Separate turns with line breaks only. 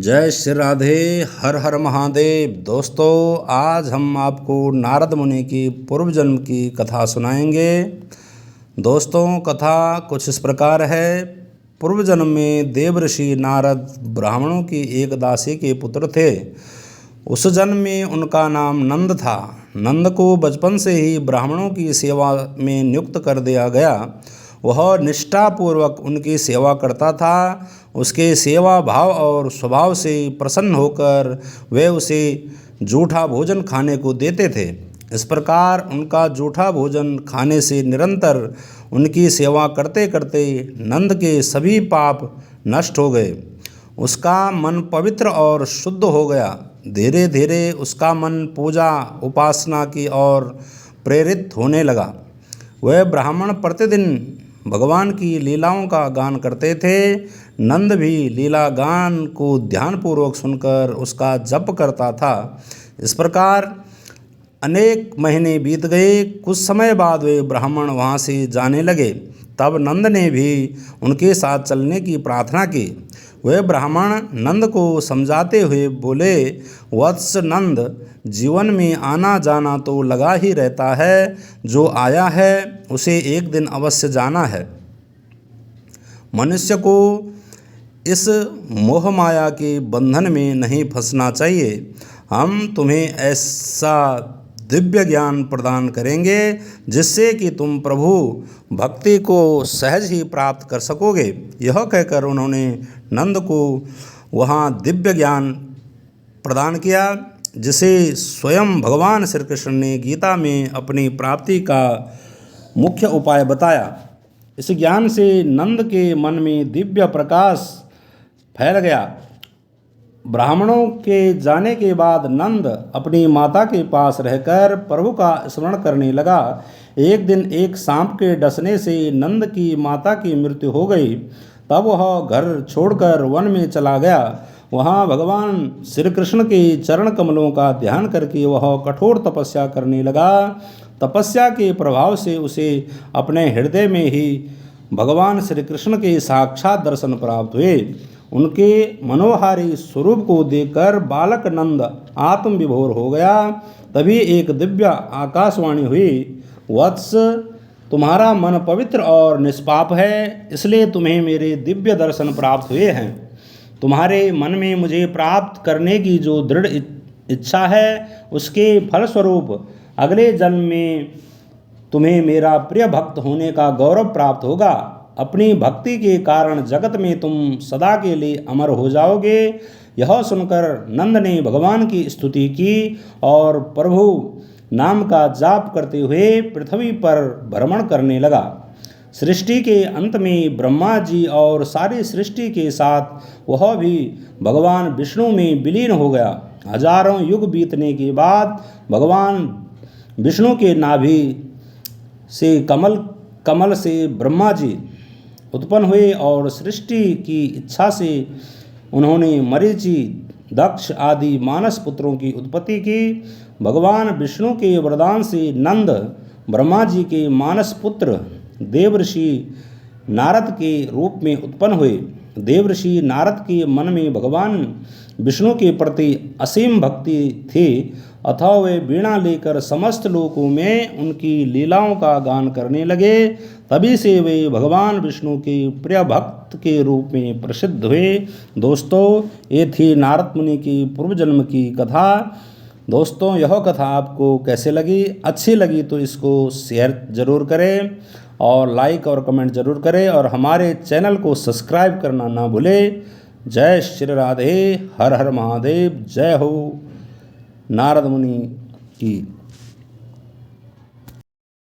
जय श्री राधे। हर हर महादेव। दोस्तों, आज हम आपको नारद मुनि की पूर्व जन्म की कथा सुनाएंगे। दोस्तों, कथा कुछ इस प्रकार है। पूर्व जन्म में देव ऋषि नारद ब्राह्मणों की एक दासी के पुत्र थे। उस जन्म में उनका नाम नंद था। नंद को बचपन से ही ब्राह्मणों की सेवा में नियुक्त कर दिया गया। वह निष्ठापूर्वक उनकी सेवा करता था। उसके सेवा भाव और स्वभाव से प्रसन्न होकर वे उसे जूठा भोजन खाने को देते थे। इस प्रकार उनका जूठा भोजन खाने से निरंतर उनकी सेवा करते करते नंद के सभी पाप नष्ट हो गए। उसका मन पवित्र और शुद्ध हो गया। धीरे धीरे उसका मन पूजा उपासना की ओर प्रेरित होने लगा। वह ब्राह्मण प्रतिदिन भगवान की लीलाओं का गान करते थे। नंद भी लीला गान को ध्यानपूर्वक सुनकर उसका जप करता था। इस प्रकार अनेक महीने बीत गए। कुछ समय बाद वे ब्राह्मण वहाँ से जाने लगे। तब नंद ने भी उनके साथ चलने की प्रार्थना की। वे ब्राह्मण नंद को समझाते हुए बोले, वत्स नंद, जीवन में आना जाना तो लगा ही रहता है। जो आया है उसे एक दिन अवश्य जाना है। मनुष्य को इस मोह माया के बंधन में नहीं फंसना चाहिए। हम तुम्हें ऐसा दिव्य ज्ञान प्रदान करेंगे जिससे कि तुम प्रभु भक्ति को सहज ही प्राप्त कर सकोगे। यह कहकर उन्होंने नंद को वहाँ दिव्य ज्ञान प्रदान किया, जिसे स्वयं भगवान श्री कृष्ण ने गीता में अपनी प्राप्ति का मुख्य उपाय बताया। इस ज्ञान से नंद के मन में दिव्य प्रकाश फैल गया। ब्राह्मणों के जाने के बाद नंद अपनी माता के पास रहकर प्रभु का स्मरण करने लगा। एक दिन एक सांप के डसने से नंद की माता की मृत्यु हो गई। तब वह घर छोड़कर वन में चला गया। वहाँ भगवान श्री कृष्ण के चरण कमलों का ध्यान करके वह कठोर तपस्या करने लगा। तपस्या के प्रभाव से उसे अपने हृदय में ही भगवान श्री कृष्ण के साक्षात दर्शन प्राप्त हुए। उनके मनोहारी स्वरूप को देखकर बालक नंद आत्म विभोर हो गया। तभी एक दिव्य आकाशवाणी हुई, वत्स, तुम्हारा मन पवित्र और निष्पाप है, इसलिए तुम्हें मेरे दिव्य दर्शन प्राप्त हुए हैं। तुम्हारे मन में मुझे प्राप्त करने की जो दृढ़ इच्छा है, उसके फलस्वरूप अगले जन्म में तुम्हें मेरा प्रिय भक्त होने का गौरव प्राप्त होगा। अपनी भक्ति के कारण जगत में तुम सदा के लिए अमर हो जाओगे। यह सुनकर नंद ने भगवान की स्तुति की और प्रभु नाम का जाप करते हुए पृथ्वी पर भ्रमण करने लगा। सृष्टि के अंत में ब्रह्मा जी और सारी सृष्टि के साथ वह भी भगवान विष्णु में विलीन हो गया। हजारों युग बीतने के बाद भगवान विष्णु के नाभि से कमल से ब्रह्मा जी उत्पन्न हुए और सृष्टि की इच्छा से उन्होंने मरीचि, दक्ष आदि मानस पुत्रों की उत्पत्ति की। भगवान विष्णु के वरदान से नंद ब्रह्मा जी के मानस पुत्र देवर्षि नारद के रूप में उत्पन्न हुए। देवर्षि नारद के मन में भगवान विष्णु के प्रति असीम भक्ति थी, अतः वे वीणा लेकर समस्त लोकों में उनकी लीलाओं का गान करने लगे। तभी से वे भगवान विष्णु के प्रिय भक्त के रूप में प्रसिद्ध हुए। दोस्तों, ये थी नारद मुनि की पूर्व जन्म की कथा। दोस्तों, यह कथा आपको कैसे लगी? अच्छी लगी तो इसको शेयर ज़रूर करें और लाइक और कमेंट ज़रूर करें और हमारे चैनल को सब्सक्राइब करना ना भूलें। जय श्री राधे। हर हर महादेव। जय हो नारद मुनि की।